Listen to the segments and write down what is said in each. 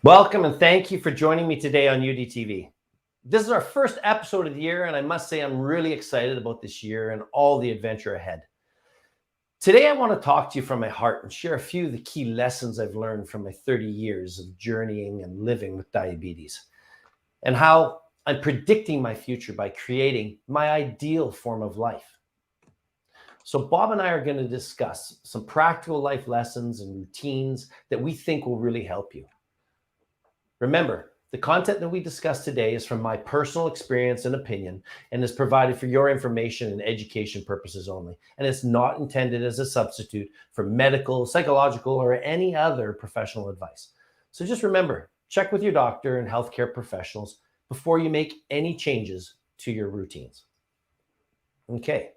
Welcome and thank you for joining me today on UDTV. This is our first episode of the year, and I must say I'm really excited about this year and all the adventure ahead. Today, I want to talk to you from my heart and share a few of the key lessons I've learned from my 30 years of journeying and living with diabetes, and how I'm predicting my future by creating my ideal form of life. So Bob and I are going to discuss some practical life lessons and routines that we think will really help you. Remember, the content that we discuss today is from my personal experience and opinion and is provided for your information and education purposes only. And it's not intended as a substitute for medical, psychological, or any other professional advice. So just remember, check with your doctor and healthcare professionals before you make any changes to your routines. Okay.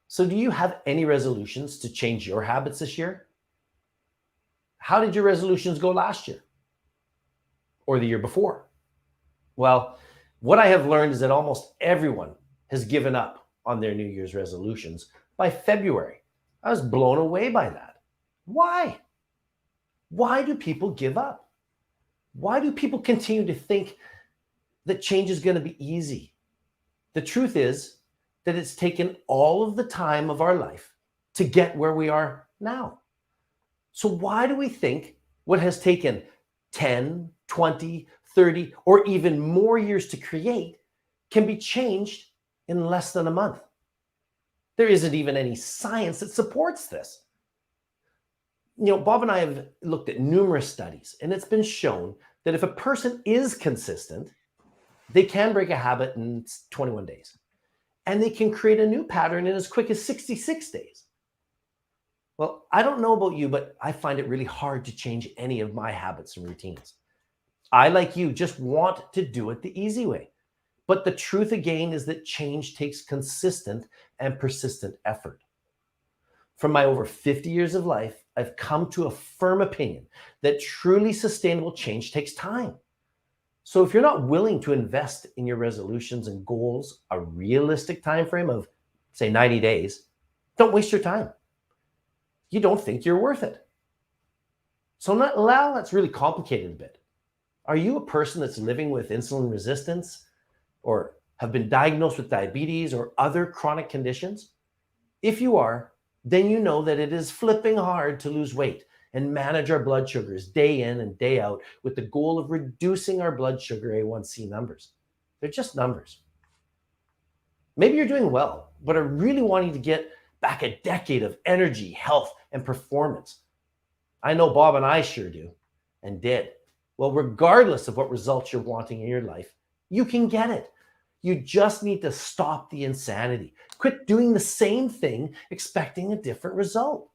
So do you have any resolutions to change your habits this year? How did your resolutions go last year? Or the year before? Well, what I have learned is that almost everyone has given up on their New Year's resolutions by February. I was blown away by that. Why? Why do people give up? Why do people continue to think that change is going to be easy? The truth is that it's taken all of the time of our life to get where we are now. So why do we think what has taken 10, 20, 30, or even more years to create can be changed in less than a month? There isn't even any science that supports this. Bob and I have looked at numerous studies, and it's been shown that if a person is consistent, they can break a habit in 21 days, and they can create a new pattern in as quick as 66 days. Well, I don't know about you, but I find it really hard to change any of my habits and routines. I, like you, just want to do it the easy way. But the truth again is that change takes consistent and persistent effort. From my over 50 years of life, I've come to a firm opinion that truly sustainable change takes time. So if you're not willing to invest in your resolutions and goals a realistic time frame of, say, 90 days, don't waste your time. You don't think you're worth it. So now that's really complicated a bit. Are you a person that's living with insulin resistance or have been diagnosed with diabetes or other chronic conditions? If you are, then you know that it is flipping hard to lose weight and manage our blood sugars day in and day out with the goal of reducing our blood sugar A1C numbers. They're just numbers. Maybe you're doing well, but are really wanting to get back a decade of energy, health, and performance. I know Bob and I sure do and did. Well, regardless of what results you're wanting in your life, you can get it. You just need to stop the insanity. Quit doing the same thing, expecting a different result.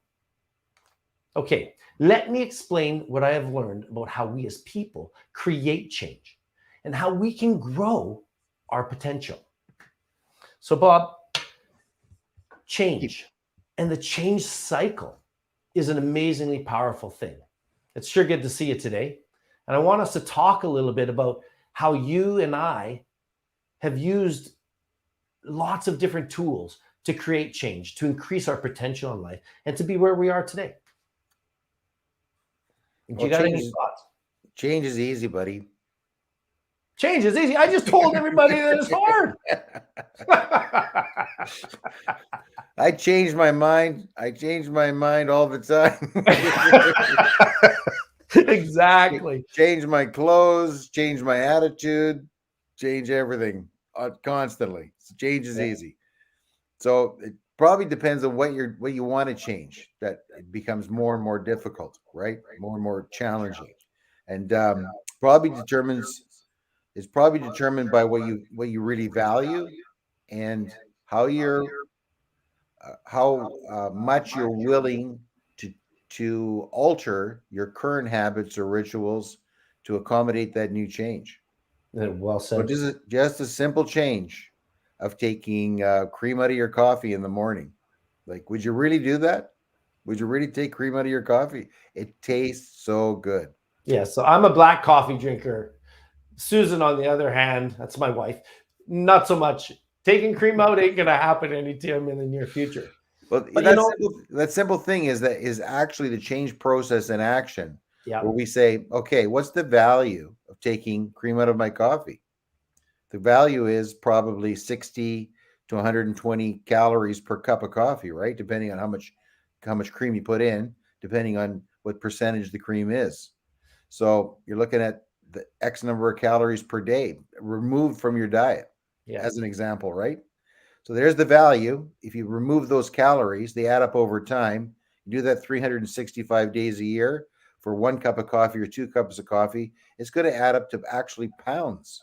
Okay, let me explain what I have learned about how we as people create change and how we can grow our potential. So, Bob, change and the change cycle is an amazingly powerful thing. It's sure good to see you today. And I want us to talk a little bit about how you and I have used lots of different tools to create change, to increase our potential in life, and to be where we are today. Do you got any thoughts? Change is easy, buddy. Change is easy. I just told everybody that it's hard. I changed my mind. I change my mind all the time. Exactly. Change my clothes, change my attitude, change everything constantly. So change is easy. So it probably depends on what you want to change. That it becomes more and more difficult, right? More and more challenging, and it's probably determined by what you really value and how much you're willing to alter your current habits or rituals to accommodate that new change. Well said. So just a simple change of taking cream out of your coffee in the morning. Like, would you really do that? Would you really take cream out of your coffee? It tastes so good. Yeah, so I'm a black coffee drinker. Susan, on the other hand, that's my wife. not so much. Taking cream out ain't gonna happen anytime in the near future. Well, But you know, that simple thing is actually the change process in action, yeah, where we say, okay, what's the value of taking cream out of my coffee? The value is probably 60 to 120 calories per cup of coffee, right? Depending on how much cream you put in, depending on what percentage the cream is. So you're looking at the X number of calories per day removed from your diet, yeah. as an example, right? So there's the value. If you remove those calories, they add up over time. You do that 365 days a year for 1 cup of coffee or 2 cups of coffee, it's going to add up to actually pounds.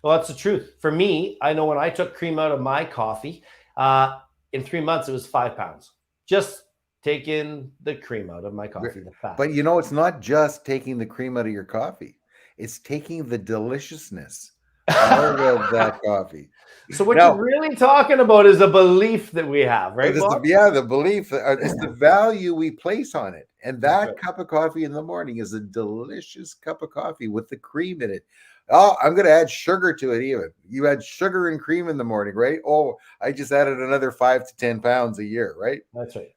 Well, that's the truth. For me, I know when I took cream out of my coffee, uh, in 3 months it was 5 pounds. Just taking the cream out of my coffee, the fat. But it's not just taking the cream out of your coffee, it's taking the deliciousness out of that coffee. So what you're Now, really talking about is a belief that we have, right, Bob? the belief, it's the value we place on it. And That's right. that cup of coffee in the morning is a delicious cup of coffee with the cream in it. Oh, I'm going to add sugar to it even. You add sugar and cream in the morning, right? Oh, I just added another 5 to 10 pounds a year, right? That's right.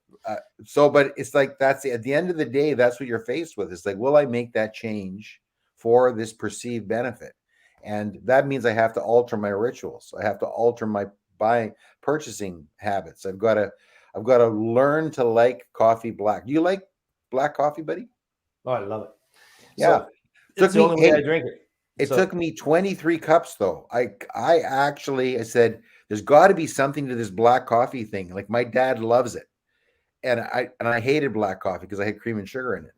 But it's like at the end of the day, that's what you're faced with. It's like, will I make that change for this perceived benefit? And that means I have to alter my rituals. I have to alter my purchasing habits. I've got to learn to like coffee black. Do you like black coffee, buddy? Oh, I love it. Yeah. So it's the only way I drink it. It So took me 23 cups though. I said, there's got to be something to this black coffee thing. Like my dad loves it. And I hated black coffee because I had cream and sugar in it,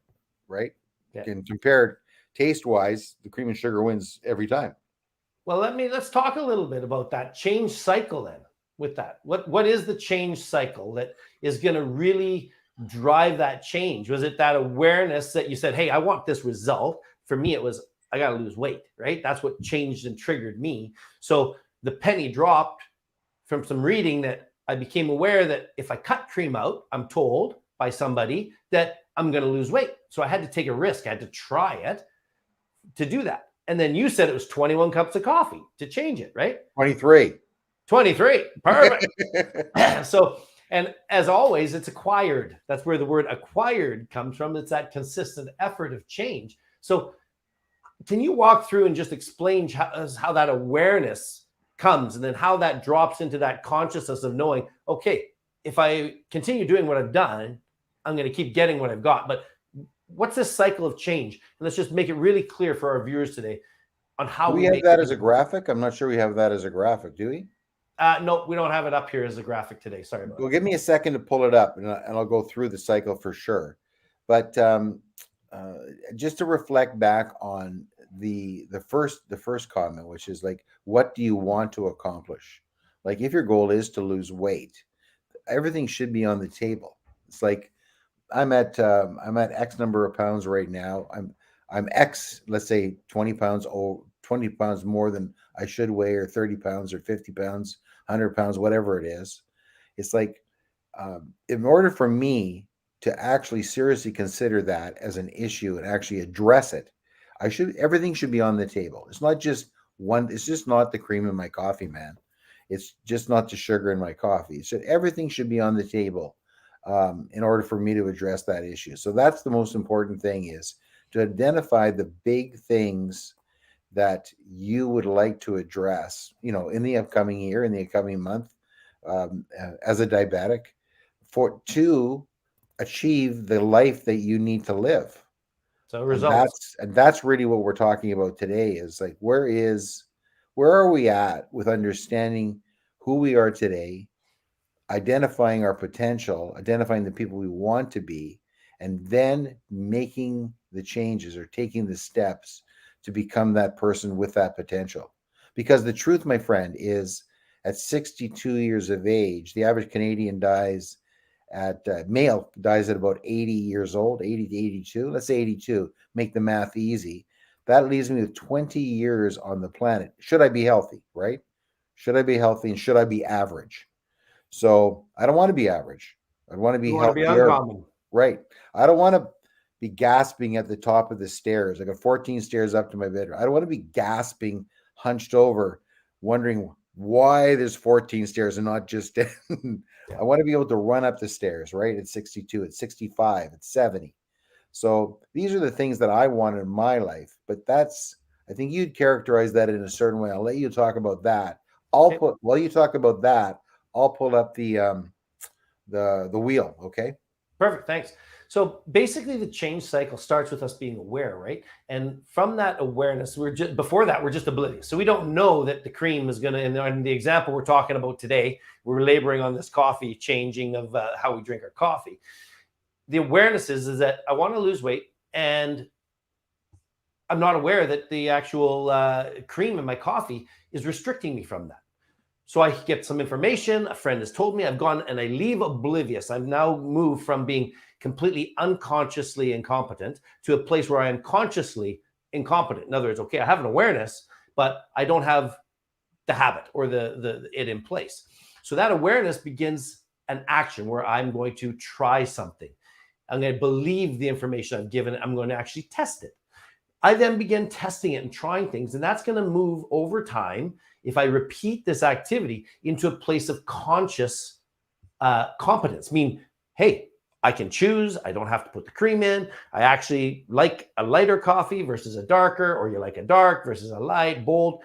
right? yeah. And compared taste wise, the cream and sugar wins every time. Well, let's talk a little bit about that change cycle then. With that, what is the change cycle that is going to really drive that change? Was it that awareness that you said, hey, I want this result? For me, it was I got to lose weight, right? That's what changed and triggered me. So the penny dropped from some reading that I became aware that if I cut cream out, I'm told by somebody that I'm going to lose weight. So I had to take a risk. I had to try it to do that. And then you said it was 21 cups of coffee to change it, right? 23. 23. Perfect. So, and as always, it's acquired. That's where the word acquired comes from. It's that consistent effort of change. So can you walk through and just explain how that awareness comes and then how that drops into that consciousness of knowing, okay, if I continue doing what I've done, I'm going to keep getting what I've got. But what's this cycle of change? And let's just make it really clear for our viewers today on how we have that as a graphic. I'm not sure we have that as a graphic, do we? No, we don't have it up here as a graphic today. Sorry about that. Well, give me a second to pull it up, and I'll go through the cycle for sure. But just to reflect back on the first comment, which is like, what do you want to accomplish? Like, if your goal is to lose weight, everything should be on the table. It's like I'm at X number of pounds right now. I'm X, let's say 20 pounds more than I should weigh, or 30 pounds or 50 pounds, 100 pounds, whatever it is. It's like, in order for me to actually seriously consider that as an issue and actually address it, everything should be on the table. It's not just one, it's just not the cream in my coffee, man. It's just not the sugar in my coffee. So everything should be on the table in order for me to address that issue. So that's the most important thing, is to identify the big things that you would like to address, in the upcoming year, in the upcoming month, as a diabetic, to achieve the life that you need to live. So results. And that's really what we're talking about today, is like, where are we at with understanding who we are today, identifying our potential, identifying the people we want to be, and then making the changes or taking the steps to become that person with that potential. Because the truth, my friend, is at 62 years of age, the average Canadian male dies at about 80 years old, 80 to 82. Let's say 82, make the math easy. That leaves me with 20 years on the planet. Should I be healthy, right? Should I be healthy, and should I be average? So I don't want to be average. I want to be healthier. Right. I don't want to be gasping at the top of the stairs. I got 14 stairs up to my bedroom. I don't want to be gasping, hunched over, wondering why there's 14 stairs and not just 10. I want to be able to run up the stairs, right? At 62, at 65, at 70. So these are the things that I want in my life. But I think you'd characterize that in a certain way. I'll let you talk about that. Okay. While you talk about that, I'll pull up the wheel. Okay. Perfect. Thanks. So basically, the change cycle starts with us being aware, right? And from that awareness, we're just oblivious. So we don't know that the cream is going to, in the example we're talking about today, we're laboring on this coffee changing of how we drink our coffee. The awareness is that I want to lose weight, and I'm not aware that the actual cream in my coffee is restricting me from that. So I get some information. A friend has told me. I've gone and I leave oblivious. I've now moved from being completely unconsciously incompetent to a place where I am consciously incompetent. In other words, okay, I have an awareness, but I don't have the habit or it in place. So that awareness begins an action where I'm going to try something. I'm going to believe the information I've given. I'm going to actually test it. I then begin testing it and trying things, and that's going to move over time, if I repeat this activity, into a place of conscious competence. Mean, hey, I can choose. I don't have to put the cream in. I actually like a lighter coffee versus a darker, or you like a dark versus a light, bold.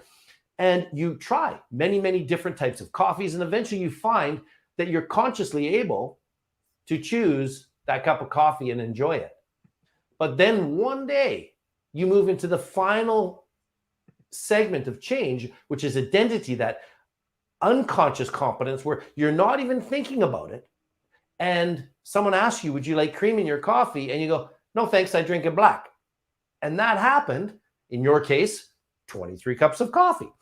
And you try many, many different types of coffees, and eventually you find that you're consciously able to choose that cup of coffee and enjoy it. But then one day, you move into the final segment of change, which is identity, that unconscious competence where you're not even thinking about it. And someone asks you, would you like cream in your coffee? And you go, no, thanks, I drink it black. And that happened, in your case, 23 cups of coffee,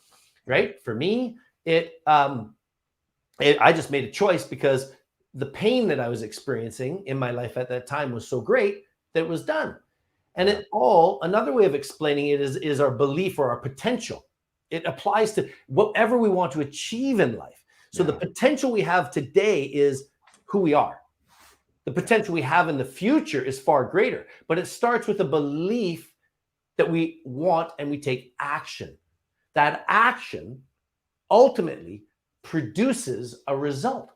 right? For me, I just made a choice because the pain that I was experiencing in my life at that time was so great that it was done. And another way of explaining it is our belief or our potential. It applies to whatever we want to achieve in life. So the potential we have today is who we are. The potential we have in the future is far greater, but it starts with a belief that we want, and we take action. That action ultimately produces a result.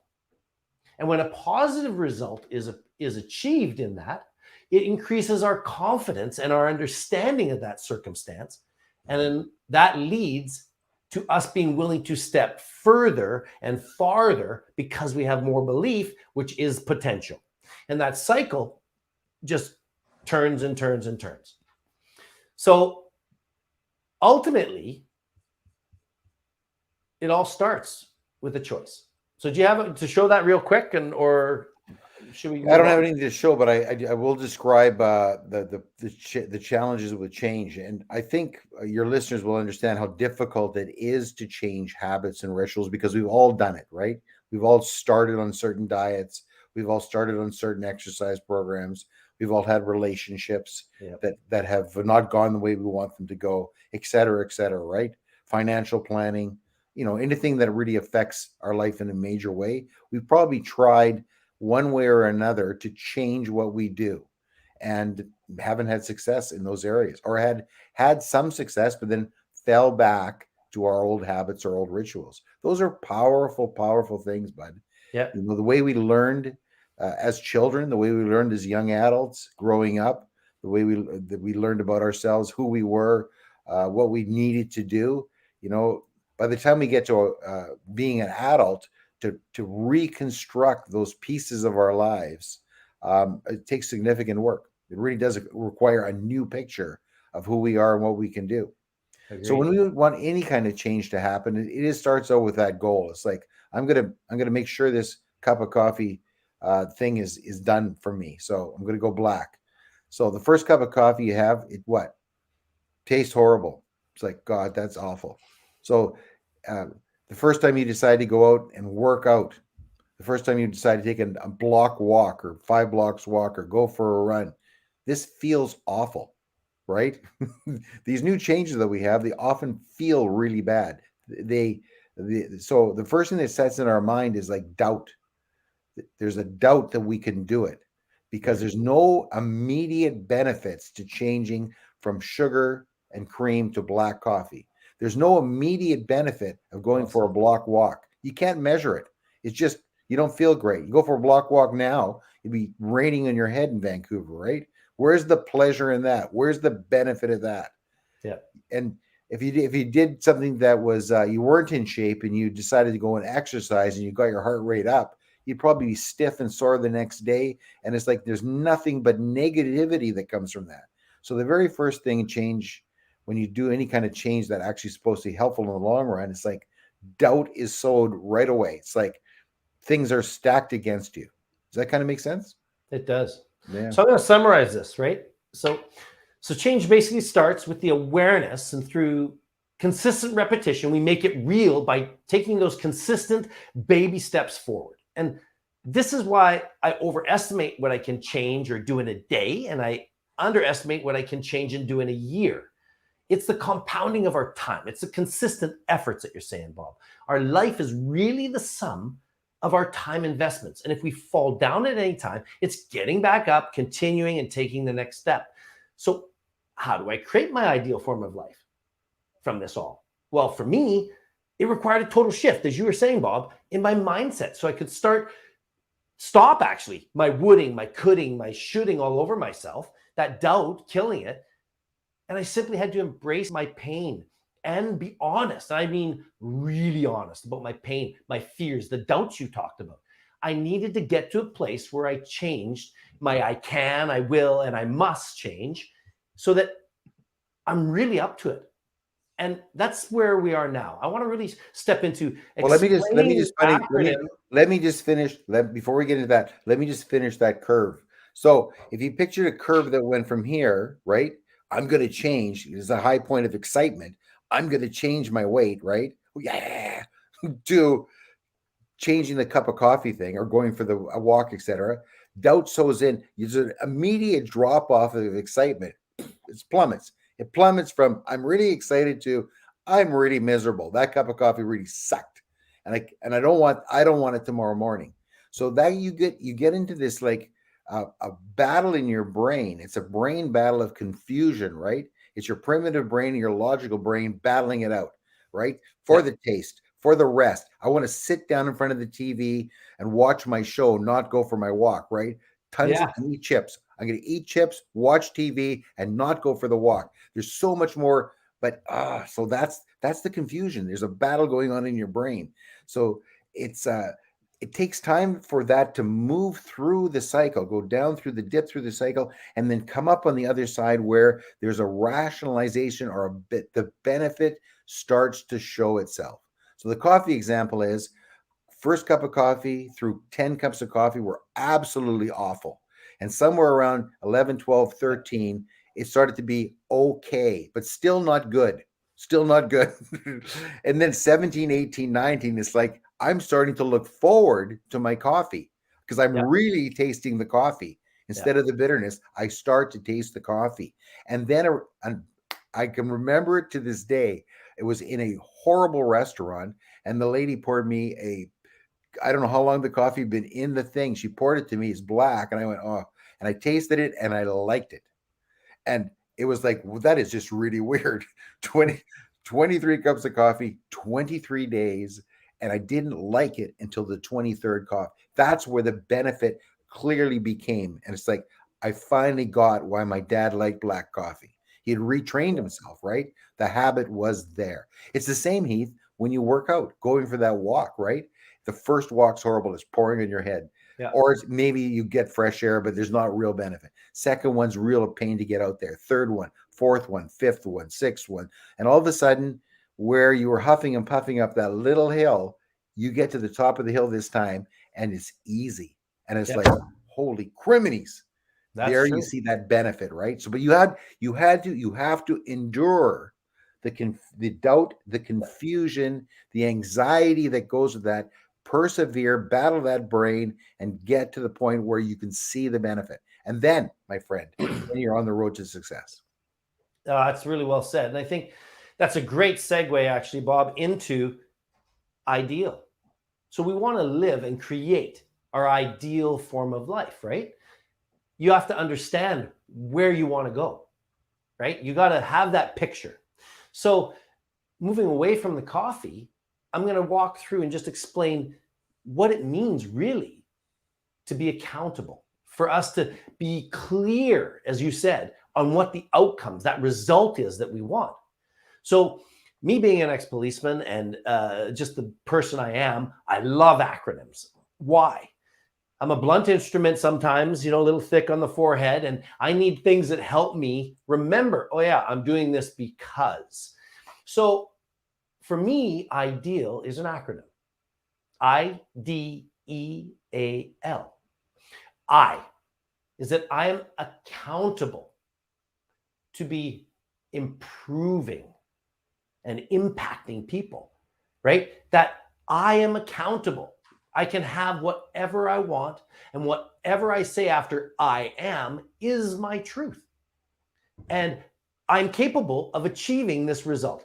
And when a positive result is achieved in that, it increases our confidence and our understanding of that circumstance. And then that leads to us being willing to step further and farther because we have more belief, which is potential. And that cycle just turns and turns and turns. So ultimately, it all starts with a choice. So do you have to show that real quick, or should we? I don't have anything to show, but I will describe the challenges with change, and I think your listeners will understand how difficult it is to change habits and rituals, because we've all done it, right? We've all started on certain diets, we've all started on certain exercise programs, we've all had relationships that have not gone the way we want them to go, et cetera, right? Financial planning, anything that really affects our life in a major way, we've probably tried one way or another to change what we do, and haven't had success in those areas, or had some success but then fell back to our old habits or old rituals. Those are powerful things, bud. Yeah. The way we learned as children, the way we learned as young adults growing up, the way we learned about ourselves, who we were, what we needed to do, by the time we get to being an adult, to reconstruct those pieces of our lives, it takes significant work. It really does require a new picture of who we are and what we can do. Agreed. So when we want any kind of change to happen, it starts out with that goal. It's like, I'm gonna make sure this cup of coffee thing is done for me. So I'm gonna go black. So the first cup of coffee you have, it what? Tastes horrible. It's like, God, that's awful. So the first time you decide to go out and work out, the first time you decide to take a block walk or 5 blocks walk or go for a run, this feels awful, right? These new changes that we have, they often feel really bad. So the first thing that sets in our mind is like doubt. There's a doubt that we can do it, because there's no immediate benefits to changing from sugar and cream to black coffee. There's no immediate benefit of going for a block walk. You can't measure it. It's just, you don't feel great. You go for a block walk now, it'd be raining on your head in Vancouver, right? Where's the pleasure in that? Where's the benefit of that? Yeah. And if you did something that was you weren't in shape and you decided to go and exercise and you got your heart rate up, you'd probably be stiff and sore the next day. And it's like there's nothing but negativity that comes from that. So the very first thing change when you do any kind of change that actually is supposed to be helpful in the long run, it's like doubt is sowed right away. It's like things are stacked against you. Does that kind of make sense? It does. Yeah. So I'm going to summarize this, right? So change basically starts with the awareness, and through consistent repetition, we make it real by taking those consistent baby steps forward. And this is why I overestimate what I can change or do in a day, and I underestimate what I can change and do in a year. It's the compounding of our time. It's the consistent efforts that you're saying, Bob. Our life is really the sum of our time investments. And if we fall down at any time, it's getting back up, continuing, and taking the next step. So how do I create my ideal form of life from this all? Well, for me, it required a total shift, as you were saying, Bob, in my mindset. So I could stop actually my wooding, my coulding, my shooting all over myself, that doubt, killing it. And I simply had to embrace my pain and be honest. I mean, really honest about my pain, my fears, the doubts you talked about. I needed to get to a place where I changed my I can, I will, and I must change so that I'm really up to it. And that's where we are now. I want to really step into. Well, let me just finish. Before we get into that, let me just finish that curve. So if you picture a curve that went from here, right? I'm going to change. There's a high point of excitement. I'm going to change my weight, right? Yeah. To changing the cup of coffee thing or going for a walk, etc. Doubt sows in. There's an immediate drop off of excitement. It plummets. It plummets from I'm really excited to I'm really miserable. That cup of coffee really sucked, and I don't want it tomorrow morning. So that you get into this like a battle in your brain. It's a brain battle of confusion, right? It's your primitive brain and your logical brain battling it out, right? For the taste, for the rest. I want to sit down in front of the TV and watch my show, not go for my walk, right? Tons of eat chips. I'm going to eat chips, watch TV, and not go for the walk. There's so much more, but so that's the confusion. There's a battle going on in your brain. So it takes time for that to move through the cycle, go down through the dip through the cycle, and then come up on the other side where there's a rationalization or the benefit starts to show itself. So the coffee example is first cup of coffee through 10 cups of coffee were absolutely awful. And somewhere around 11, 12, 13, it started to be okay, but still not good. Still not good. And then 17, 18, 19, it's like, I'm starting to look forward to my coffee because I'm really tasting the coffee instead of the bitterness. I start to taste the coffee. And then I can remember it to this day. It was in a horrible restaurant and the lady poured me I don't know how long the coffee had been in the thing. She poured it to me. It's black. And I went, oh, and I tasted it and I liked it. And it was like, well, that is just really weird. 23 cups of coffee, 23 days. And I didn't like it until the 23rd coffee. That's where the benefit clearly became. And it's like, I finally got why my dad liked black coffee. He had retrained himself, right? The habit was there. It's the same, Heath, when you work out, going for that walk, right? The first walk's horrible. It's pouring in your head. Yeah. Or maybe you get fresh air, but there's not real benefit. Second one's real pain to get out there. Third one, fourth one, fifth one, sixth one. And all of a sudden, where you were huffing and puffing up that little hill, you get to the top of the hill this time, and it's easy. And it's like, holy criminies. There you see that benefit, right? So, but you have to endure the doubt, the confusion, the anxiety that goes with that. Persevere, battle that brain, and get to the point where you can see the benefit. And then, my friend, then you're on the road to success. That's really well said. And I think that's a great segue, actually, Bob, into ideal. So we want to live and create our ideal form of life, right? You have to understand where you want to go, right? You got to have that picture. So moving away from the coffee, I'm going to walk through and just explain what it means really to be accountable, for us to be clear, as you said, on what the outcomes, that result is that we want. So me being an ex-policeman and just the person I am, I love acronyms. Why? I'm a blunt instrument sometimes, a little thick on the forehead, and I need things that help me remember, oh yeah, I'm doing this because. So for me, I.D.E.A.L is an acronym. I.D.E.A.L. I is that I am accountable to be improving and impacting people, right? That I am accountable. I can have whatever I want, and whatever I say after I am is my truth. And I'm capable of achieving this result,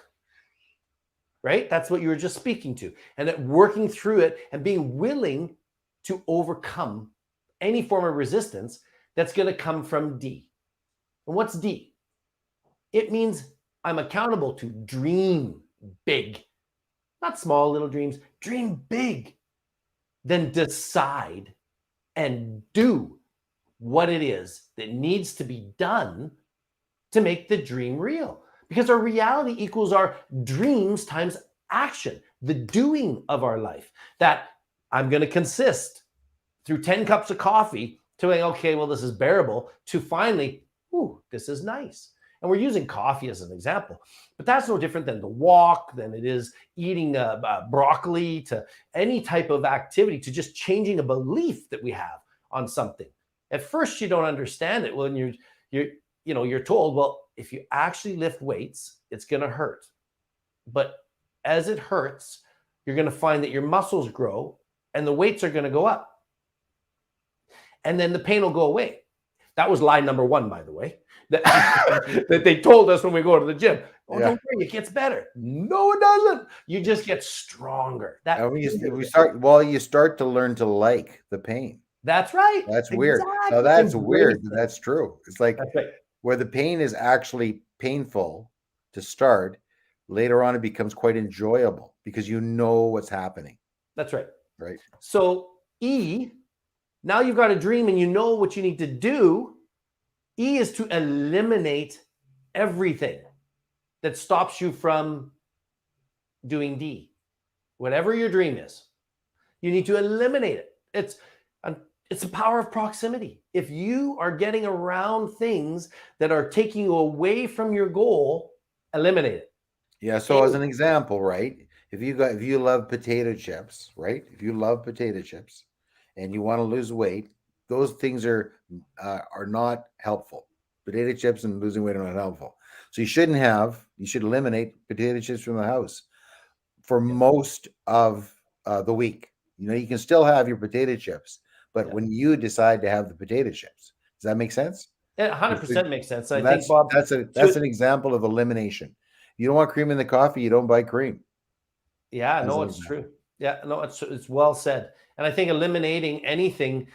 right? That's what you were just speaking to. And that working through it and being willing to overcome any form of resistance that's going to come from D. And what's D? It means I'm accountable to dream big, not small little dreams, dream big. Then decide and do what it is that needs to be done to make the dream real. Because our reality equals our dreams times action, the doing of our life. That I'm going to consist through 10 cups of coffee to like, okay, well, this is bearable, to finally, ooh, this is nice. And we're using coffee as an example, but that's no different than the walk, than it is eating broccoli, to any type of activity, to just changing a belief that we have on something. At first, you don't understand it when you're told, well, if you actually lift weights, it's going to hurt. But as it hurts, you're going to find that your muscles grow and the weights are going to go up. And then the pain will go away. That was lie number one, by the way, that they told us when we go to the gym. Oh, don't worry, it gets better. No, it doesn't. You just get stronger. You start to learn to like the pain. That's right. That's weird. Now that's weird. But that's true. It's like where the pain is actually painful to start, later on it becomes quite enjoyable because you know what's happening. That's right. Right. So E, now you've got a dream and you know what you need to do. E is to eliminate everything that stops you from doing D. Whatever your dream is, you need to eliminate it. It's the power of proximity. If you are getting around things that are taking you away from your goal, eliminate it. Yeah. So as an example, right? If you love potato chips, right? If you love potato chips and you want to lose weight, those things are not helpful. Potato chips and losing weight are not helpful. So you should eliminate potato chips from the house for most of the week. You can still have your potato chips, but when you decide to have the potato chips, does that make sense? It 100% makes sense. I think, Bob, that's an example of elimination. You don't want cream in the coffee, you don't buy cream. Yeah, no, it's true. Yeah, no, it's well said. And I think eliminating anything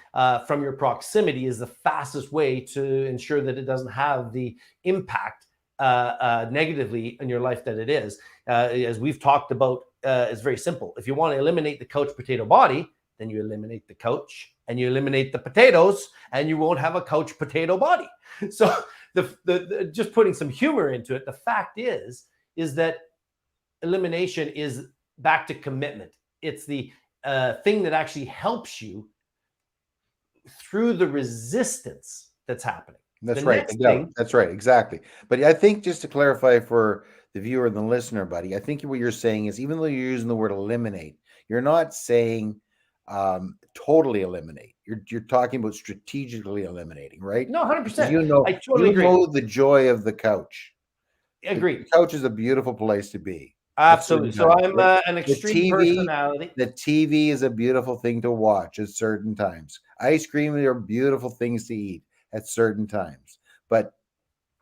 from your proximity is the fastest way to ensure that it doesn't have the impact negatively in your life that it is. As we've talked about, it's very simple. If you want to eliminate the couch potato body, then you eliminate the couch and you eliminate the potatoes, and you won't have a couch potato body. So the just putting some humor into it, the fact is that elimination is back to commitment. It's the thing that actually helps you through the resistance that's happening. That's right. That's right. Exactly. But I think, just to clarify for the viewer and the listener, buddy, I think what you're saying is, even though you're using the word eliminate, you're not saying totally eliminate. You're talking about strategically eliminating, right? No, 100%. I totally agree. Know the joy of the couch. Agreed. The couch is a beautiful place to be. Absolutely. So I'm an extreme personality. The TV is a beautiful thing to watch at certain times. Ice cream are beautiful things to eat at certain times. But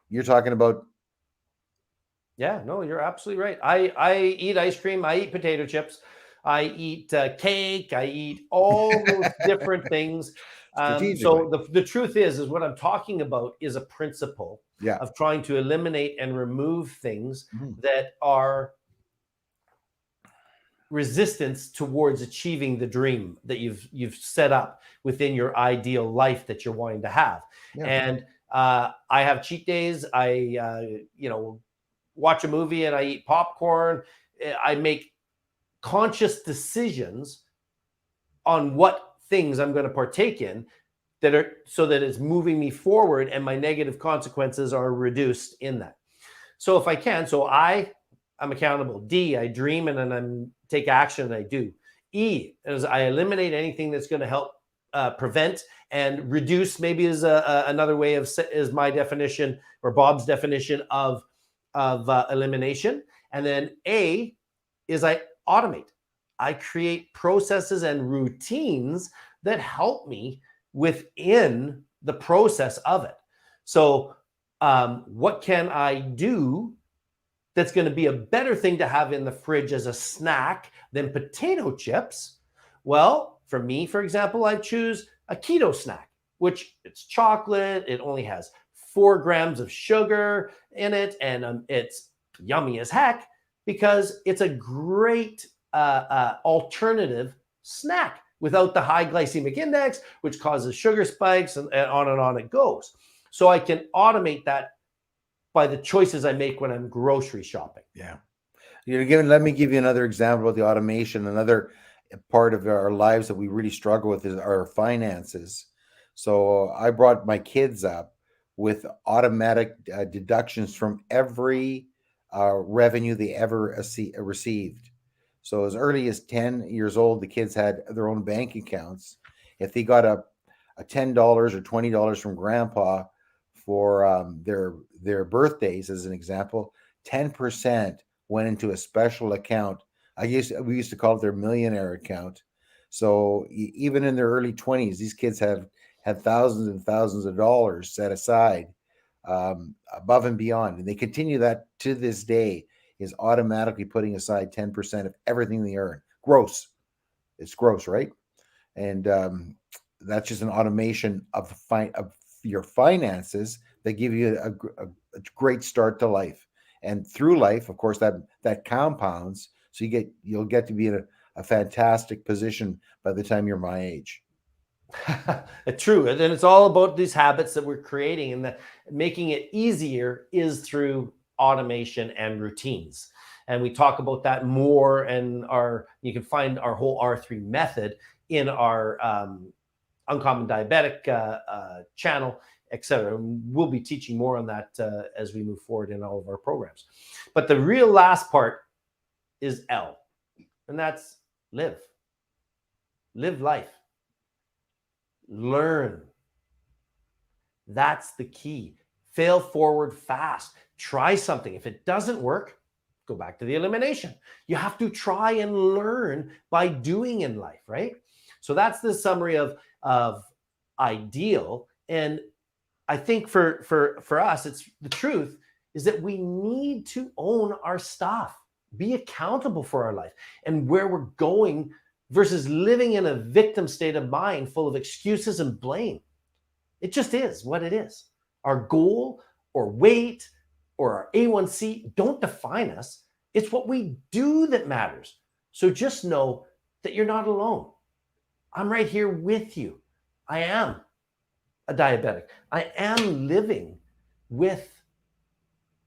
you're talking about. Yeah, no, you're absolutely right. I eat ice cream. I eat potato chips. I eat cake. I eat all those different things. So the truth is what I'm talking about is a principle of trying to eliminate and remove things that are resistance towards achieving the dream that you've set up within your ideal life that you're wanting to have. Yeah. And I have cheat days. I watch a movie and I eat popcorn. I make conscious decisions on what things I'm going to partake in that are so that it's moving me forward and my negative consequences are reduced in that. So if I can, I'm accountable. D, I dream and then I take action and I do. E, is I eliminate anything that's going to help prevent and reduce. Maybe is another way of is my definition or Bob's definition of elimination. And then A is I automate. I create processes and routines that help me within the process of it. So what can I do that's going to be a better thing to have in the fridge as a snack than potato chips? Well, for me, for example, I choose a keto snack, which it's chocolate. It only has 4 grams of sugar in it, and it's yummy as heck because it's a great alternative snack without the high glycemic index, which causes sugar spikes, and on it goes. So I can automate that by the choices I make when I'm grocery shopping. Yeah. Let me give you another example of the automation. Another part of our lives that we really struggle with is our finances. So I brought my kids up with automatic deductions from every revenue they ever received. So as early as 10 years old, the kids had their own bank accounts. If they got a $10 or $20 from grandpa for their birthdays, as an example, 10% went into a special account. We used to call it their millionaire account. So even in their early 20s, these kids have had thousands and thousands of dollars set aside above and beyond, and they continue that to this day. Is automatically putting aside 10% of everything they earn. Gross. It's gross, right? And that's just an automation of your finances that give you a great start to life. And through life, of course, that compounds. So you'll get to be in a fantastic position by the time you're my age. True. And then it's all about these habits that we're creating, and making it easier is through automation and routines. And we talk about that more, and you can find our whole R3 method in our Uncommon Diabetic channel, etc. We'll be teaching more on that as we move forward in all of our programs. But the real last part is L, and that's live. Live life. Learn. That's the key. Fail forward fast. Try something. If it doesn't work, go back to the elimination. You have to try and learn by doing in life, right? So that's the summary of I.D.E.A.L. And I think for us, it's the truth is that we need to own our stuff, be accountable for our life and where we're going, versus living in a victim state of mind full of excuses and blame. It just is what it is. Our goal or weight or our A1C don't define us. It's what we do that matters. So just know that you're not alone. I'm right here with you. I am a diabetic. I am living with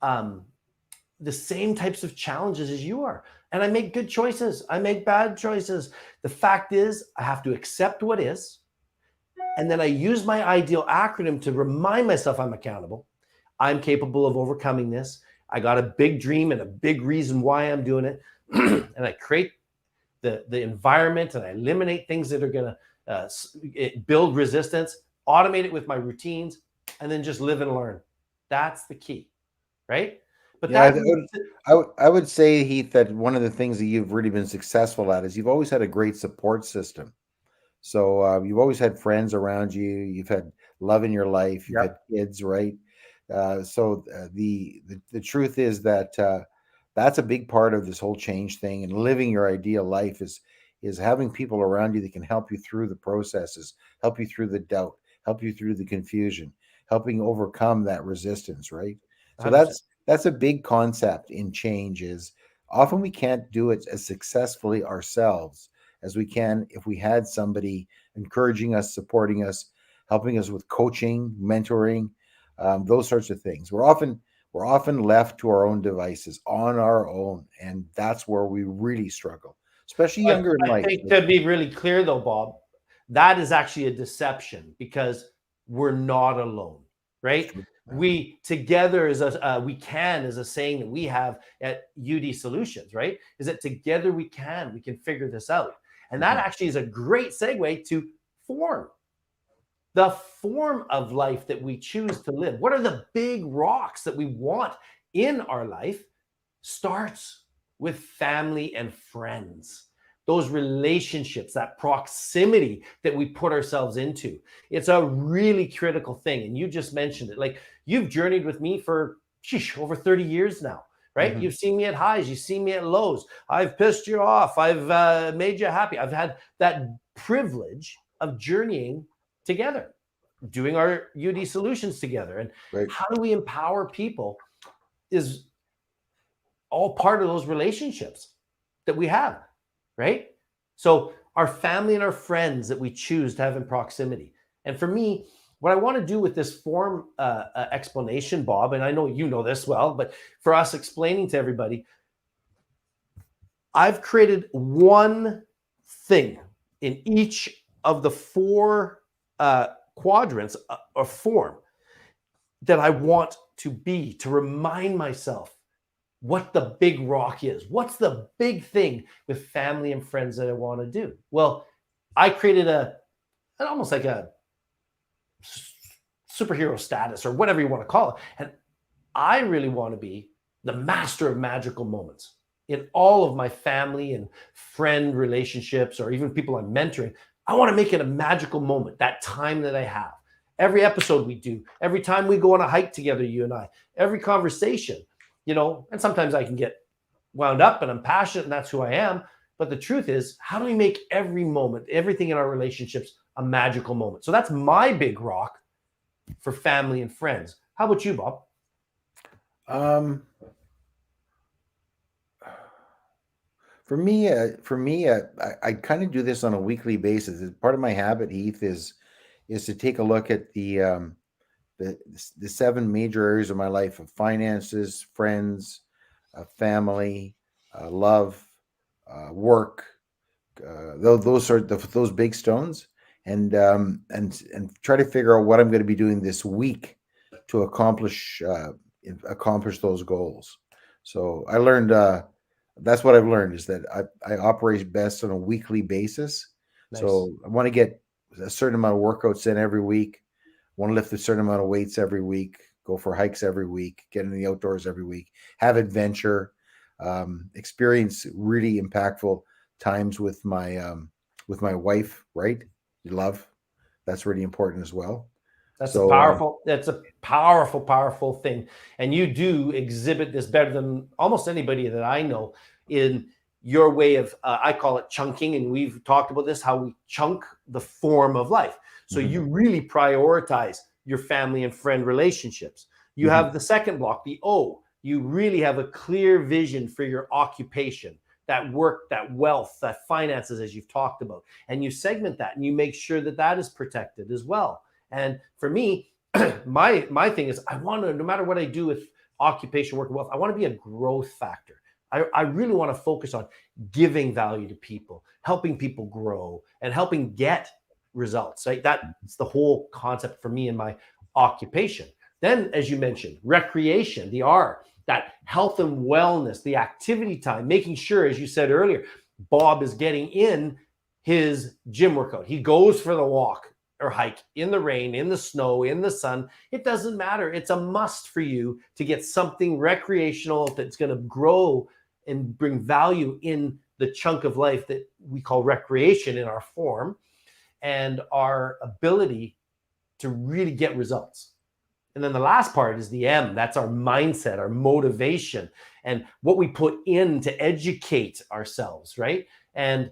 the same types of challenges as you are. And I make good choices. I make bad choices. The fact is, I have to accept what is. And then I use my I.D.E.A.L acronym to remind myself I'm accountable. I'm capable of overcoming this. I got a big dream and a big reason why I'm doing it. And I create the environment, and I eliminate things that are going to build resistance, automate it with my routines, and then just live and learn. That's the key, right? But yeah, I would say, Heath, that one of the things that you've really been successful at is you've always had a great support system. So you've always had friends around you. You've had love in your life. You've had kids, right? So the truth is that that's a big part of this whole change thing, and living your ideal life is having people around you that can help you through the processes, help you through the doubt, help you through the confusion, helping overcome that resistance, right? So 100%. that's a big concept in change, is Often we can't do it as successfully ourselves as we can if we had somebody encouraging us, supporting us, helping us with coaching, mentoring, those sorts of things. We're often left to our own devices on our own, and that's where we really struggle, especially But younger in I life. think, to be really clear though, Bob, that is actually a deception, because we're not alone, right? We together is a we can is a saying that we have at UD Solutions, right? Is that together we can figure this out. And that actually is a great segue to form. The form of life that we choose to live. What are the big rocks that we want in our life? Starts with family and friends. Those relationships, that proximity that we put ourselves into. It's a really critical thing. And you just mentioned it. Like, you've journeyed with me for over 30 years now, right? You've seen me at highs, you've seen me at lows. I've pissed you off. I've made you happy. I've had that privilege of journeying together, doing our UD solutions together. And Right. how do we empower people is all part of those relationships that we have, right? So our family and our friends that we choose to have in proximity. And for me, what I want to do with this form explanation, Bob, and I know you know this well, but for us explaining to everybody, I've created one thing in each of the four quadrants of form that I want to remind myself what the big rock is. What's the big thing with family and friends that I want to do? Well, I created almost like a superhero status, or whatever you want to call it. And I really want to be the master of magical moments in all of my family and friend relationships, or even people I'm mentoring. I want to make it a magical moment, that time that I have. Every episode we do, every time we go on a hike together, you and I, every conversation, and sometimes I can get wound up and I'm passionate and that's who I am. But the truth is, how do we make every moment, everything in our relationships, a magical moment? So that's my big rock for family and friends. How about you, Bob? For me, I kind of do this on a weekly basis. Part of my habit, Heath, is to take a look at the 7 major areas of my life: of finances, friends, family, love, work, those big stones, and try to figure out what I'm going to be doing this week to accomplish those goals. So I learned that's what I've learned, is that I operate best on a weekly basis. Nice. So I want to get a certain amount of workouts in every week. Want to lift a certain amount of weights every week, go for hikes every week, get in the outdoors every week, have adventure, experience really impactful times with my wife, right? Love. That's really important as well. That's a powerful, powerful thing. And you do exhibit this better than almost anybody that I know in your way of, I call it chunking. And we've talked about this, how we chunk the form of life. So you really prioritize your family and friend relationships. You have the second block, the O. You really have a clear vision for your occupation, that work, that wealth, that finances, as you've talked about. And you segment that and you make sure that that is protected as well. And for me, my thing is, I want to, no matter what I do with occupation, work, and wealth, I want to be a growth factor. I really want to focus on giving value to people, helping people grow, and helping get results. Right? That's the whole concept for me in my occupation. Then, as you mentioned, recreation, the R, that health and wellness, the activity time, making sure, as you said earlier, Bob is getting in his gym workout. He goes for the walk or hike in the rain, in the snow, in the sun. It doesn't matter. It's a must for you to get something recreational that's going to grow and bring value in the chunk of life that we call recreation in our form, and our ability to really get results. And then the last part is the M. That's our mindset, our motivation, and what we put in to educate ourselves, right? And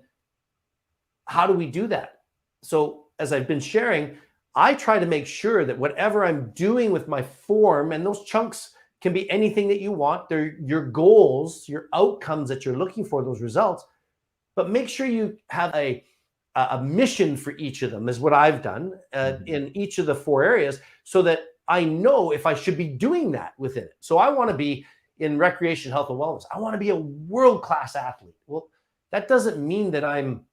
how do we do that? So as I've been sharing, I try to make sure that whatever I'm doing with my form, and those chunks can be anything that you want. They're your goals, your outcomes that you're looking for, those results. But make sure you have a mission for each of them, is what I've done in each of the 4 areas, so that I know if I should be doing that within it. So I want to be in recreation, health, and wellness. I want to be a world-class athlete. Well, that doesn't mean that I'm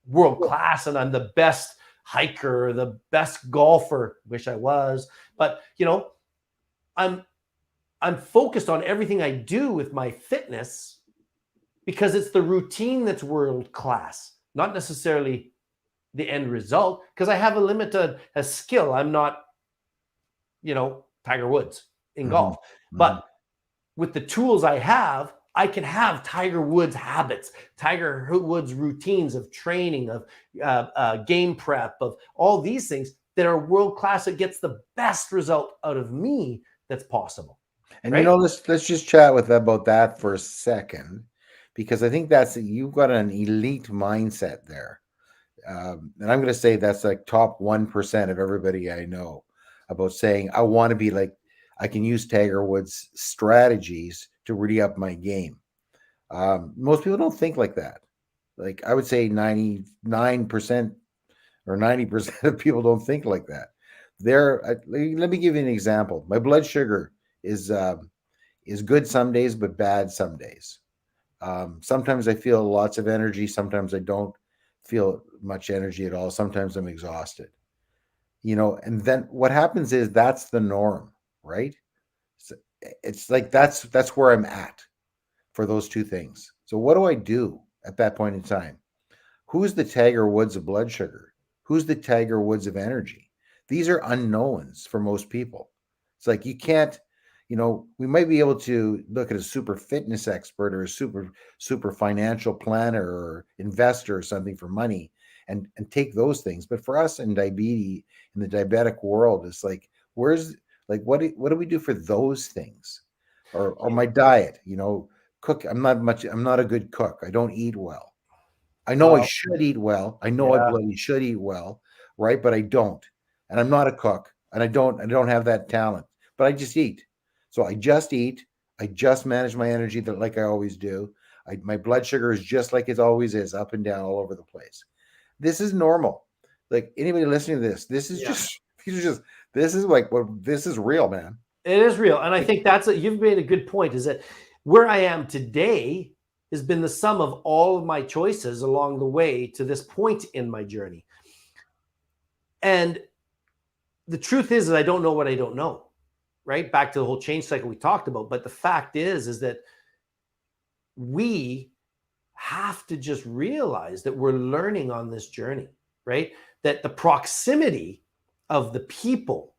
world-class and I'm the best hiker or the best golfer. Wish I was. But, I'm focused on everything I do with my fitness because it's the routine that's world-class, not necessarily the end result, because I have a limited skill. I'm not, Tiger Woods in golf. But with the tools I have, I can have Tiger Woods habits, Tiger Woods routines of training, of game prep, of all these things that are world-class. That gets the best result out of me that's possible. And right? let's just chat about that for a second, because I think you've got an elite mindset there. And I'm going to say that's like top 1% of everybody I know, about saying, I want to be like, I can use Tiger Woods strategies to really up my game. Most people don't think like that. Like, I would say 99% or 90% of people don't think like that. Let me give you an example. My blood sugar is good some days, but bad some days. Sometimes I feel lots of energy. Sometimes I don't feel much energy at all. Sometimes I'm exhausted. And then what happens is that's the norm, right? So it's like that's where I'm at for those 2 things. So what do I do at that point in time? Who's the Tiger Woods of blood sugar? Who's the Tiger Woods of energy? These are unknowns for most people. It's like, you can't, we might be able to look at a super fitness expert or a super financial planner or investor or something for money and take those things. But for us in diabetes, in the diabetic world, it's like, what do we do for those things? Or my diet, cook. I'm not a good cook. I don't eat well. I know I should eat well. I know I bloody should eat well, right? But I don't. And I'm not a cook, and I don't have that talent. But I just eat. So I just eat. I just manage my energy like I always do. My blood sugar is just like it always is, up and down all over the place. This is normal. Like, anybody listening to this is this is real, man. It is real. And I think you've made a good point, is that where I am today has been the sum of all of my choices along the way to this point in my journey. And the truth is that I don't know what I don't know, right? Back to the whole change cycle we talked about. But the fact is that we have to just realize that we're learning on this journey, right? That the proximity of the people,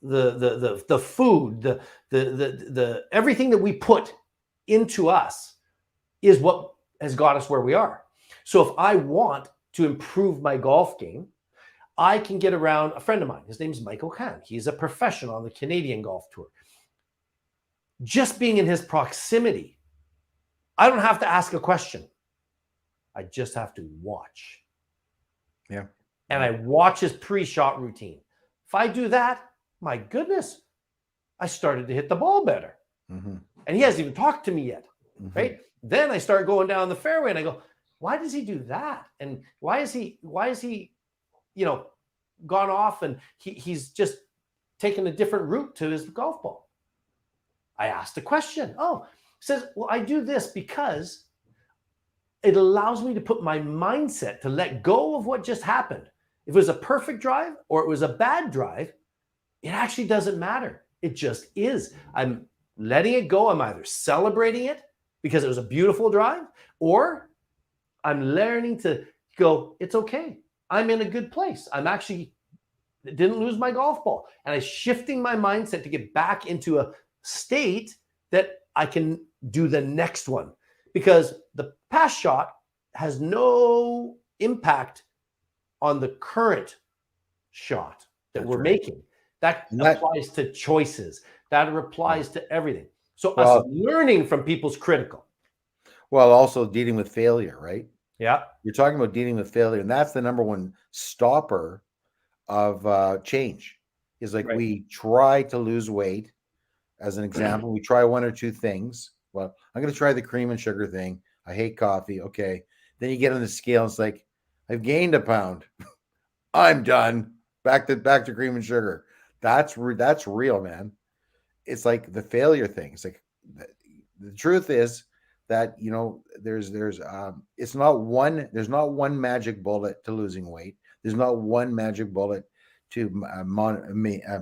the food, the everything that we put into us is what has got us where we are. So if I want to improve my golf game, I can get around a friend of mine. His name is Michael Kahn. He's a professional on the Canadian Golf Tour. Just being in his proximity, I don't have to ask a question. I just have to watch. Yeah. And I watch his pre-shot routine. If I do that, my goodness, I started to hit the ball better. And he hasn't even talked to me yet, right? Then I start going down the fairway and I go, why does he do that? And why is he, gone off and he's just taken a different route to his golf ball? I asked a question. Oh, he says, well, I do this because it allows me to put my mindset to let go of what just happened. If it was a perfect drive or it was a bad drive, it actually doesn't matter. It just is. I'm letting it go. I'm either celebrating it because it was a beautiful drive, or I'm learning to go, it's okay. I'm in a good place. I'm actually didn't lose my golf ball. And I'm shifting my mindset to get back into a state that I can do the next one, because the past shot has no impact on the current shot that we're making. That applies to choices. That applies to everything. So us learning from people's critical. Well, also dealing with failure, right? Yeah. You're talking about dealing with failure, and that's the number one stopper of change. Is like, we try to lose weight, as an example. We try one or two things. Well, I'm going to try the cream and sugar thing. I hate coffee. Okay. Then you get on the scale. It's like, I've gained a pound. I'm done. Back to cream and sugar. That's real, man. It's like the failure thing. It's like the truth is that, you know, it's not one. There's not one magic bullet to losing weight. There's not one magic bullet to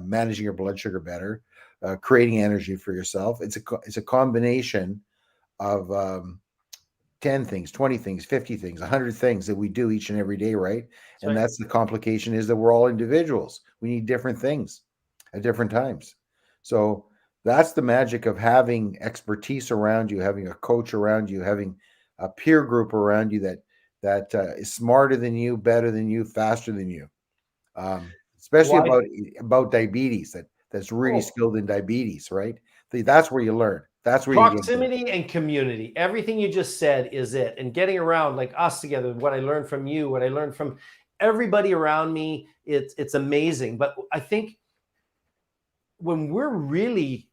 managing your blood sugar better, creating energy for yourself. It's a combination of 10 things, 20 things, 50 things, 100 things that we do each and every day, right? And that's the complication, is that we're all individuals. We need different things at different times. So that's the magic of having expertise around you, having a coach around you, having a peer group around you that is smarter than you, better than you, faster than you. Especially about diabetes, that's really skilled in diabetes, right? That's where you learn. That's where proximity and community. Everything you just said is it. And getting around like us together, what I learned from you, what I learned from everybody around me, it's amazing. But I think when we're really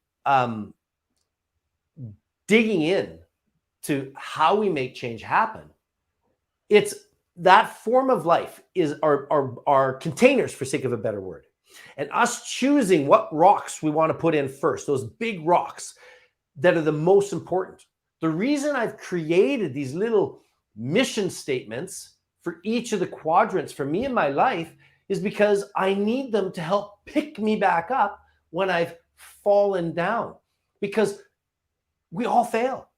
digging in to how we make change happen, it's that form of life is our containers, for sake of a better word, and us choosing what rocks we want to put in first, those big rocks that are the most important. The reason I've created these little mission statements for each of the quadrants for me in my life is because I need them to help pick me back up when I've fallen down, because we all fail.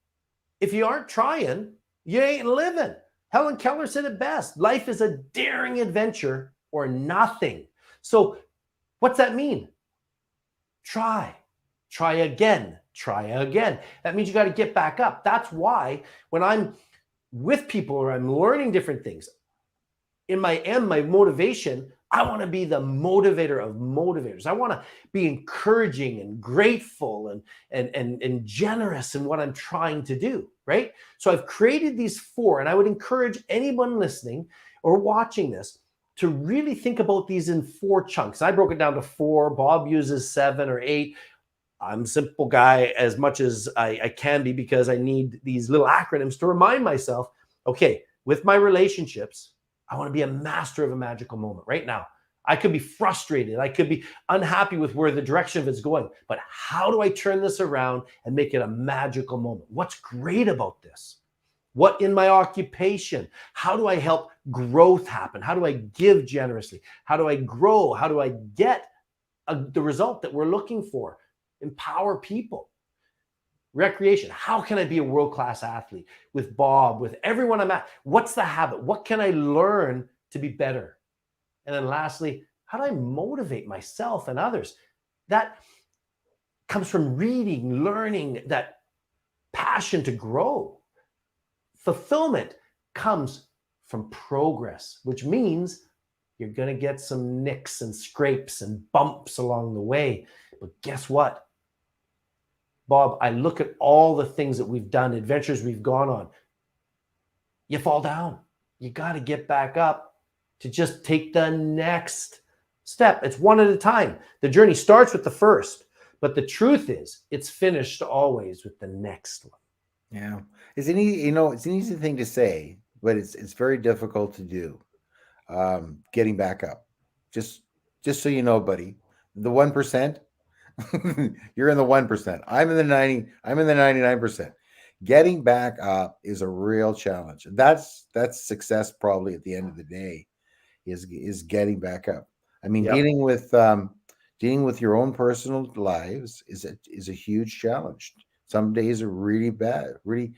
If you aren't trying, you ain't living. Helen Keller said it best. Life is a daring adventure or nothing. So what's that mean? Try again. That means you got to get back up. That's why when I'm with people or I'm learning different things, in my motivation, I want to be the motivator of motivators. I want to be encouraging and grateful and generous in what I'm trying to do, right? So I've created these 4, and I would encourage anyone listening or watching this to really think about these in 4 chunks. I broke it down to 4. Bob uses 7 or 8. I'm a simple guy as much as I can be, because I need these little acronyms to remind myself, okay, with my relationships, I want to be a master of a magical moment right now. I could be frustrated. I could be unhappy with where the direction of it's going. But how do I turn this around and make it a magical moment? What's great about this? What in my occupation? How do I help growth happen? How do I give generously? How do I grow? How do I get the result that we're looking for? Empower people. Recreation. How can I be a world-class athlete with Bob, with everyone I'm at? What's the habit? What can I learn to be better? And then lastly, how do I motivate myself and others? That comes from reading, learning, that passion to grow. Fulfillment comes from progress, which means you're going to get some nicks and scrapes and bumps along the way. But guess what? Bob, I look at all the things that we've done, adventures we've gone on. You fall down. You got to get back up to just take the next step. It's one at a time. The journey starts with the first, but the truth is it's finished always with the next one. Yeah. It's an easy thing to say, but it's very difficult to do. Getting back up. Just so you know, buddy, the 1%, you're in the 1%. I'm in the 99%. Getting back up is a real challenge. That's success probably at the end of the day, is getting back up. I mean, dealing with your own personal lives is a huge challenge. Some days are really bad, really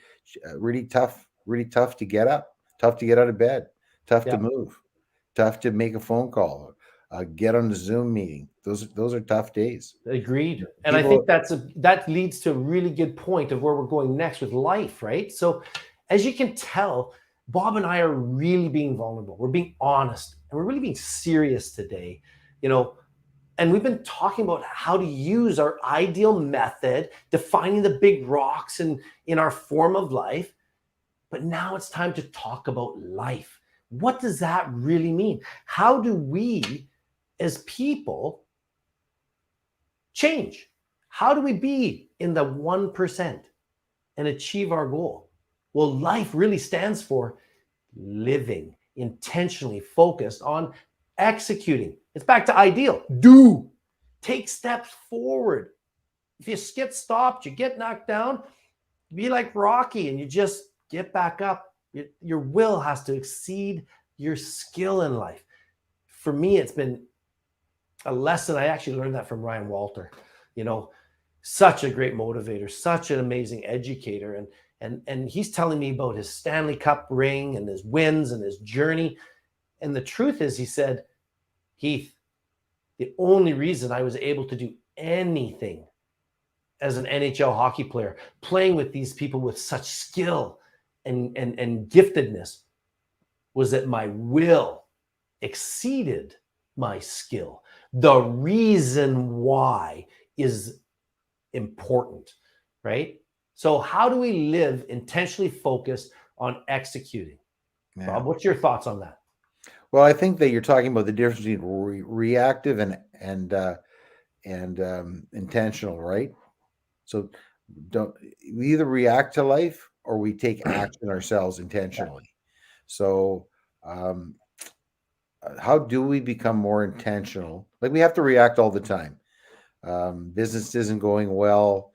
tough to get up, tough to get out of bed, tough to move, tough to make a phone call, get on the Zoom meeting. Those are tough days. Agreed. And I think that leads to a really good point of where we're going next with life, right? So as you can tell, Bob and I are really being vulnerable. We're being honest, and we're really being serious today, and we've been talking about how to use our I.D.E.A.L method, defining the big rocks in our form of life. But now it's time to talk about life. What does that really mean? How do we as people change? How do we be in the 1% and achieve our goal? Well, life really stands for living intentionally focused on executing. It's back to I.D.E.A.L. Do. Take steps forward. If you get stopped, you get knocked down, be like Rocky and you just get back up. Your will has to exceed your skill in life. For me, it's been a lesson. I actually learned that from Ryan Walter. You know, such a great motivator, such an amazing educator. And he's telling me about his Stanley Cup ring and his wins and his journey. And the truth is, he said, Heath, the only reason I was able to do anything as an NHL hockey player, playing with these people with such skill and giftedness, was that my will exceeded my skill. The reason why is important, right? So how do we live intentionally focused on executing? Yeah. Bob, what's your thoughts on that? Well, I think that you're talking about the difference between reactive and intentional, right? So we either react to life or we take action ourselves intentionally. So how do we become more intentional? Like, we have to react all the time. Business isn't going well,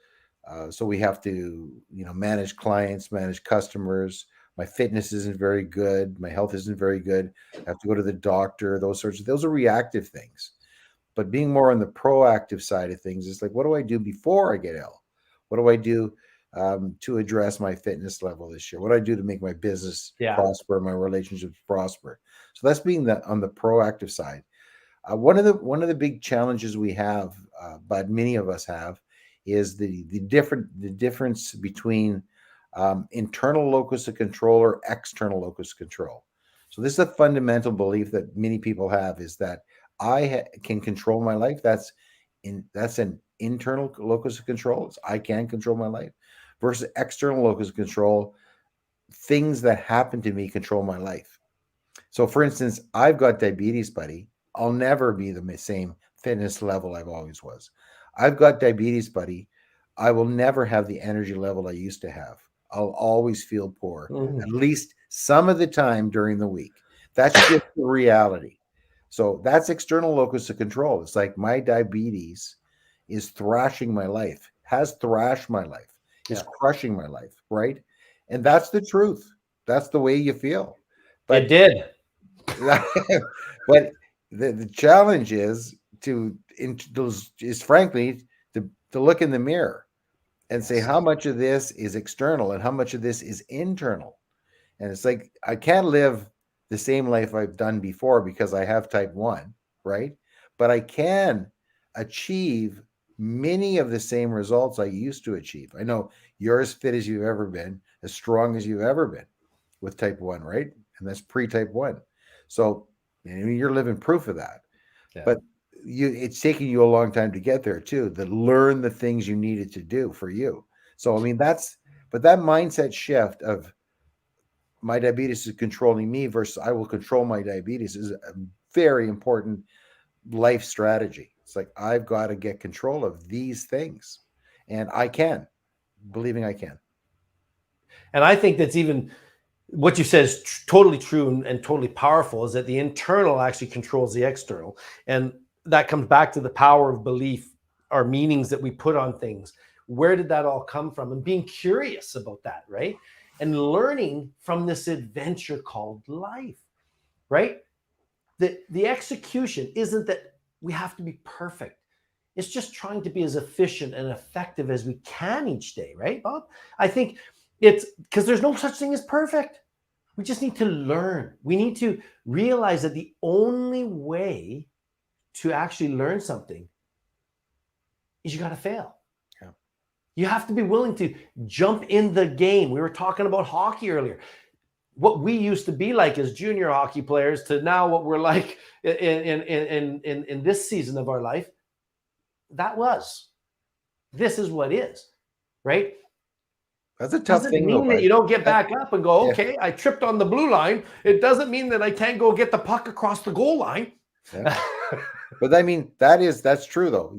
so we have to, manage clients, manage customers. My fitness isn't very good. My health isn't very good. I have to go to the doctor. Those are reactive things. But being more on the proactive side of things is like, what do I do before I get ill? What do I do to address my fitness level this year? What do I do to make my business prosper, my relationships prosper? So that's being on the proactive side. One of the big challenges we have, but many of us have, is the difference between internal locus of control or external locus of control. So this is a fundamental belief that many people have, is that I can control my life. That's an internal locus of control. I can control my life, versus external locus of control. Things that happen to me control my life. So, for instance, I've got diabetes, buddy. I'll never be the same fitness level I've always was. I've got diabetes, buddy. I will never have the energy level I used to have. I'll always feel poor, at least some of the time during the week. That's just the reality. So that's external locus of control. It's like my diabetes is thrashing my life, has thrashed my life, is crushing my life, right? And that's the truth. That's the way you feel. But it did. But the challenge is frankly to look in the mirror and say, how much of this is external and how much of this is internal? And it's like, I can't live the same life I've done before because I have type 1, right? But I can achieve many of the same results I used to achieve. I know you're as fit as you've ever been, as strong as you've ever been with type 1, right? And that's pre-type 1. So you're living proof of that. Yeah. But it's taking you a long time to get there too, to learn the things you needed to do for you. So, but that mindset shift of my diabetes is controlling me versus I will control my diabetes is a very important life strategy. It's like, I've got to get control of these things, and I can, believing I can. And I think that's even what you said is totally true and totally powerful, is that the internal actually controls the external. And that comes back to the power of belief, our meanings that we put on things. Where did that all come from? And being curious about that, right? And learning from this adventure called life, right? The execution isn't that we have to be perfect. It's just trying to be as efficient and effective as we can each day, right, Bob? I think it's because there's no such thing as perfect. We just need to learn. We need to realize that the only way to actually learn something is you got to fail. Yeah. You have to be willing to jump in the game. We were talking about hockey earlier. What we used to be like as junior hockey players to now what we're like in this season of our life. This is what is, right? That's a tough thing. Doesn't mean that you don't get back up and go, okay, I tripped on the blue line. It doesn't mean that I can't go get the puck across the goal line. Yeah. But I mean, that's true though.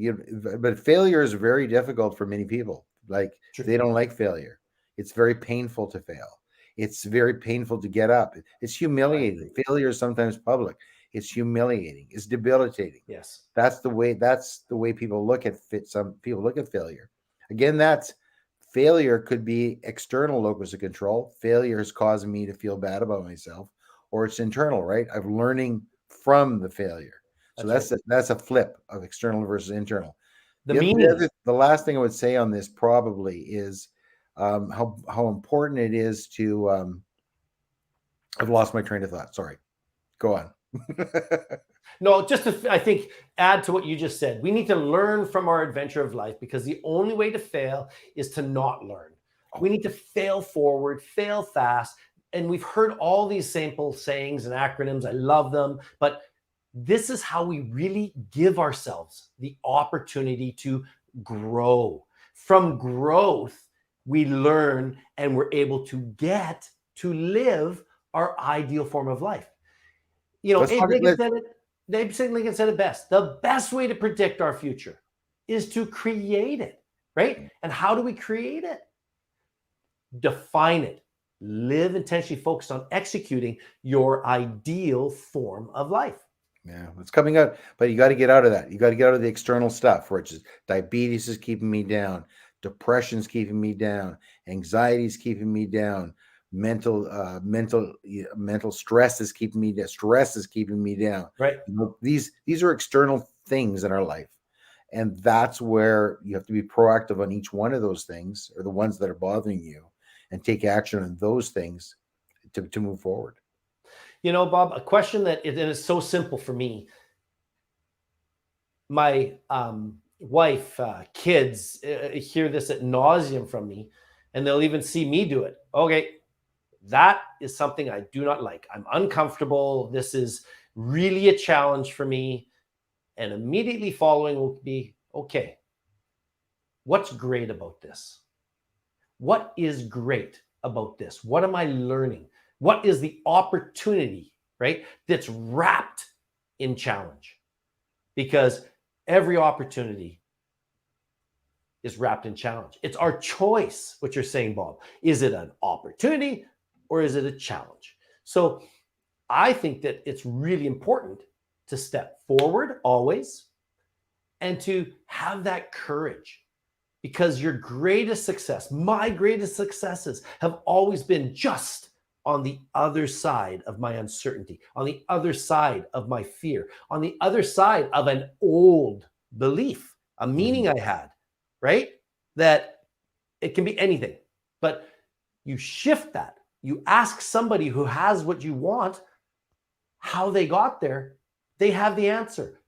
But failure is very difficult for many people. Like True. they don't like failure. It's very painful to fail. It's very painful to get up. It's humiliating. Failure is sometimes public. It's humiliating. It's debilitating. Yes. That's the way people look at fit. Some people look at failure. Again, that's failure could be external locus of control. Failure is causing me to feel bad about myself, or it's internal, right? I'm learning from the failure. So That's right. that's a flip of external versus internal. The meaning. The last thing I would say on this probably is how important it is to. I've lost my train of thought. Sorry. Go on. No, just to, I think, add to what you just said. We need to learn from our adventure of life, because the only way to fail is to not learn. We need to fail forward, fail fast. And we've heard all these simple sayings and acronyms. I love them. But this is how we really give ourselves the opportunity to grow. From growth, we learn and we're able to get to live our ideal form of life. You know, Let's talk. Abe Lincoln said it best. The best way to predict our future is to create it, right? And how do we create it? Define it. Live intentionally focused on executing your ideal form of life. Yeah, it's coming out, but you got to get out of that. You got to get out of the external stuff, which is diabetes is keeping me down, depression's keeping me down, anxiety's keeping me down, mental stress is keeping me down. Stress is keeping me down. Right. These are external things in our life, and that's where you have to be proactive on each one of those things, or the ones that are bothering you, and take action on those things to move forward. You know, Bob, a question that is so simple for me. My wife, kids hear this ad nauseum from me, and they'll even see me do it. Okay, that is something I do not like. I'm uncomfortable. This is really a challenge for me. And immediately following will be, okay, what's great about this? What is great about this? What am I learning? What is the opportunity, right, that's wrapped in challenge? Because every opportunity is wrapped in challenge. It's our choice, what you're saying, Bob. Is it an opportunity or is it a challenge? So I think that it's really important to step forward always and to have that courage, because your greatest success, my greatest successes, have always been just on the other side of my uncertainty, on the other side of my fear, on the other side of an old belief, a meaning I had, right? That it can be anything, but you shift that. You ask somebody who has what you want how they got there. They have the answer.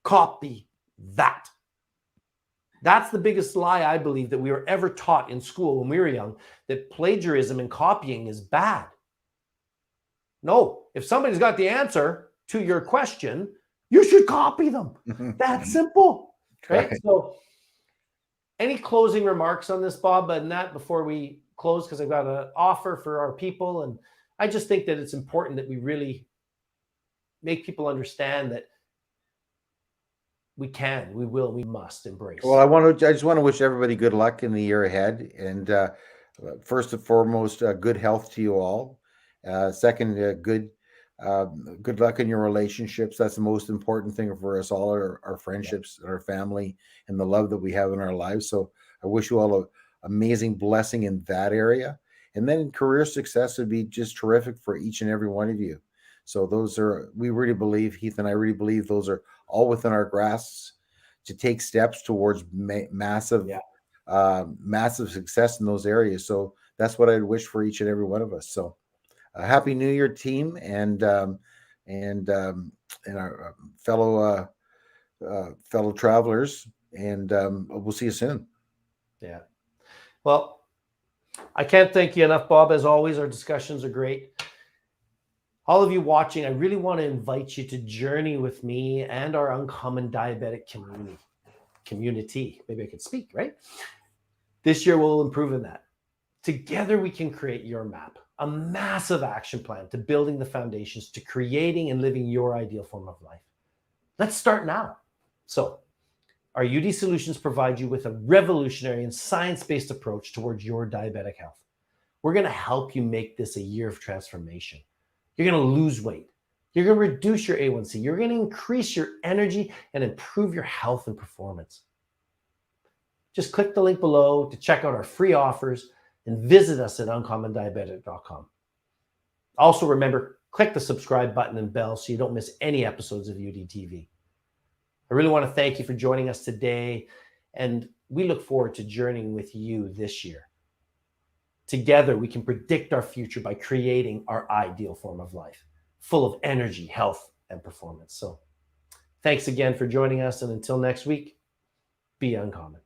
Copy that. That's the biggest lie I believe that we were ever taught in school when we were young, that plagiarism and copying is bad. No, if somebody's got the answer to your question, you should copy them. That's simple, right? So any closing remarks on this, Bob, and that before we close, because I've got an offer for our people. And I just think that it's important that we really make people understand that we can, we will, we must embrace. Well, I just want to wish everybody good luck in the year ahead, and first and foremost, good health to you all. Second, good luck in your relationships. That's the most important thing for us all, our friendships, our family, and the love that we have in our lives. So I wish you all an amazing blessing in that area. And then career success would be just terrific for each and every one of you. So we really believe, Heath and I really believe those are all within our grasps to take steps towards massive success in those areas. So that's what I'd wish for each and every one of us. So happy New Year, team, and our fellow travelers, and we'll see you soon. Yeah. Well, I can't thank you enough, Bob. As always, our discussions are great. All of you watching, I really want to invite you to journey with me and our Uncommon Diabetic community. Maybe I could speak, right? This year we'll improve in that. Together we can create your map, a massive action plan to building the foundations to creating and living your ideal form of life. Let's start now. So, our UD solutions provide you with a revolutionary and science-based approach towards your diabetic health. We're going to help you make this a year of transformation. You're going to lose weight. You're going to reduce your A1C. You're going to increase your energy and improve your health and performance. Just click the link below to check out our free offers and visit us at uncommondiabetic.com. Also remember, click the subscribe button and bell so you don't miss any episodes of UDTV. I really want to thank you for joining us today, and we look forward to journeying with you this year. Together, we can predict our future by creating our ideal form of life, full of energy, health, and performance. So thanks again for joining us, and until next week, be uncommon.